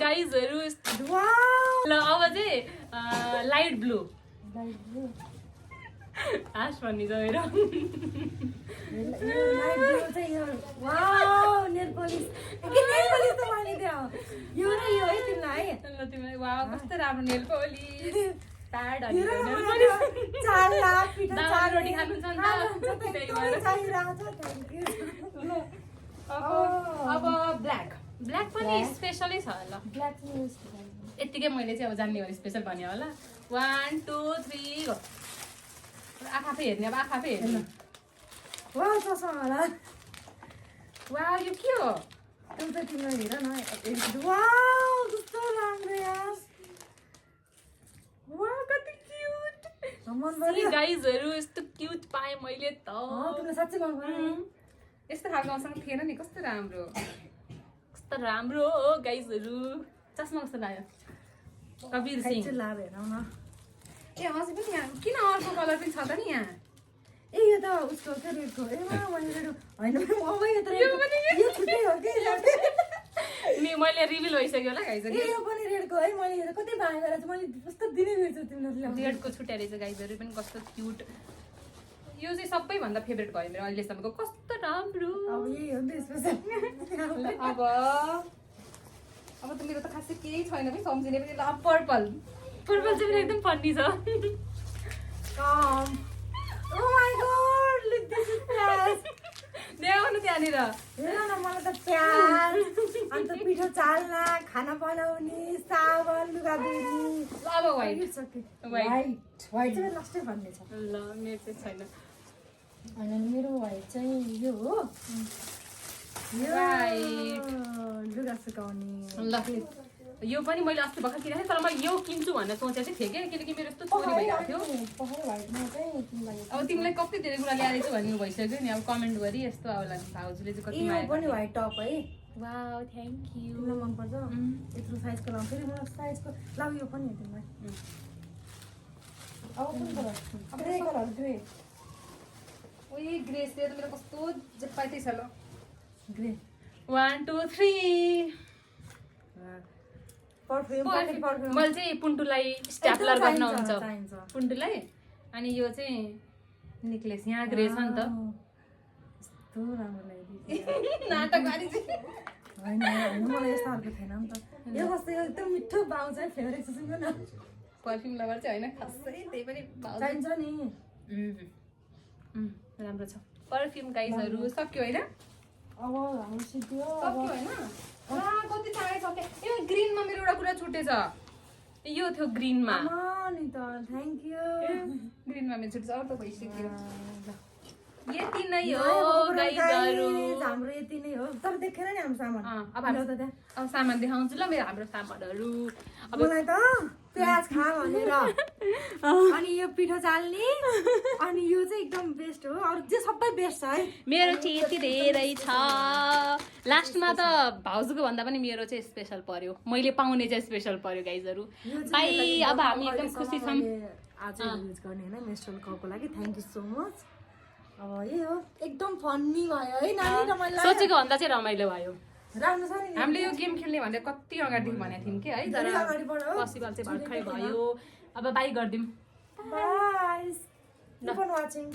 गाइजहरु ल अब चाहिँ लाइट ब्लू आश भन्ने छ मेरो तिमीलाई वाउ कस्तो राम्रो नेल पोलिस प्याड दाल रोटी खानुहुन्छ नि अब ब्ल्याक पनि स्पेसलै छ ल यतिकै मैले चाहिँ अब जान्ने भने स्पेसल भन्यो होला 1 2 3 गो आफै हेर्ने अब आफै हेर्ने वाउ यो के हो एउटा तिमीलाई हेर न वाउ कस्तो राम्रो यार वाउ कति क्यूट गाइजहरु यस्तो क्यूट पाएँ मैले त तिमीले साच्चै मन पर्यो यस्तो खालको मसँग थिएन नि कस्तो राम्रो हो गाइजहरु चस्मा कस्तो लाग्यो कबीर सिंह लाभ हेरौ न ए हजुर पनि यहाँ किन अर्को कलर पनि छ त नि यहाँ ए यो त उसको के रेडको ए मैले रेड हैन अब यो त यो छुट्टै हो के नि मैले रिभिल भइसक्यो होला गाइजहरु यो पनि रेडको है मैले हेर कति बाहेर चाहिँ मैले कस्तो दिनै बिर्छु तिमीलाई रेडको छुट्या रहेछ गाइजहरु पनि कस्तो क्यूट यो चाहिँ सबैभन्दा फेभरेट भयो मेरो अहिलेसम्मको कस्तो राम्रो अब यही हो नि स्पेशल अब त मेरो त खासै केही छैन पनि सम्झिने पनि ल पर्पल चाहिँ एकदम फन्नी छ come oh my God look this is प्याज देखाउनु त्यहाँनिर हेर न मलाई त प्याज अन्त पिठो चाल्ना खाना बनाउने साबन लुगा धुने अब व्हाइट व्हाइट चाहिँ लास्टै भन्ने छ ल मेरो चाहिँ छैन हैन मेरो व्हाइट चाहिँ यो हो राइट लुगा सुकाउने ल यो पनि मैले अस्ति भर्खर किनेको तर मैले यो किन्छु भनेर सोचेको चाहिँ थिएँ कि किनकि मेरो यस्तो चोरी भइरहेको थियो अब तिमीलाई कति धेरै कुरा ल्याएको छु भन्ने भइसक्यो नि अब कमेन्ट गरी यस्तो आउला भाउजूले चाहिँ कति माया पनि व्हाइट टप है वाउ थ्याङ्क यू तिमीलाई मन पर्छ यत्रो साइजको लाउँ फेरि मलाई साइजको लाउ यो पनि हो तिमीलाई अब कुन कलर अब ग्रे कलर ग्रे ओए ग्रे से त मेरो कस्तो जपाइतै छ ल ग्रे 1 2 3 परफ्युम मैले चाहिँ पुन्टुलाई स्ट्यापलर गर्न हुन्छ पुन्टुलाई अनि यो चाहिँ नेकलेस यहाँ ग्रे छ नि त यस्तो राम्रो लाग्यो नाटकबारी चाहिँ हैन मलाई यस्तो खालको थिएन नि त यो कस्तो एकदम मिठो बाउ चाहिँ फेभरेट छ सुन न परफ्युम लभर चाहिँ हैन खासै त्यही पनि चाहिन्छ नि राम्रो छ परफ्युम गाइजहरु सक्यो हैन अब हाम्रो सिक्यो सक्यो हैन कति चाँडै सक्यो ए ग्रीनमा मेरो एउटा कुरा छुटेछ यो थियो ग्रीनमा नि त थ्यांक यू ग्रीनमा मेरो छुटेछ अर्को भइसक्यो यति नै हो गाइजहरु हाम्रो यति नै हो तर देखेन नि हाम्रो सामान अब सामान देखाउँछु ल मेरो हाम्रो सामानहरु अब मलाई त प्याज खा भनेर अनि यो पिठो चाल्ने अनि यो चाहिँ एकदम बेस्ट हो अरु चाहिँ सबै बेस्ट छ है मेरो चाहिँ यति धेरै छ लास्टमा त भाउजूको भन्दा पनि मेरो चाहिँ स्पेशल पर्यो मैले पाउने चाहिँ स्पेशल पर्यो गाइजहरु बाइ अब हामी एकदम खुसी छौं आज युज गर्ने हैन मेस्ट्रल कपको लागि थ्यांक यू सो मच अब यही हो एकदम फन्नी भयो है नानी रमाइलो सोचेको भन्दा चाहिँ रमाइलो भयो राम्रो छ नि हामीले यो गेम खेल्ने भनेर कति अगाडि भनेको थियौं के है तर पसिबल चाहिँ भर्खरै भयो अब बाइ गर्दिम बाइ किप अन वाचिङ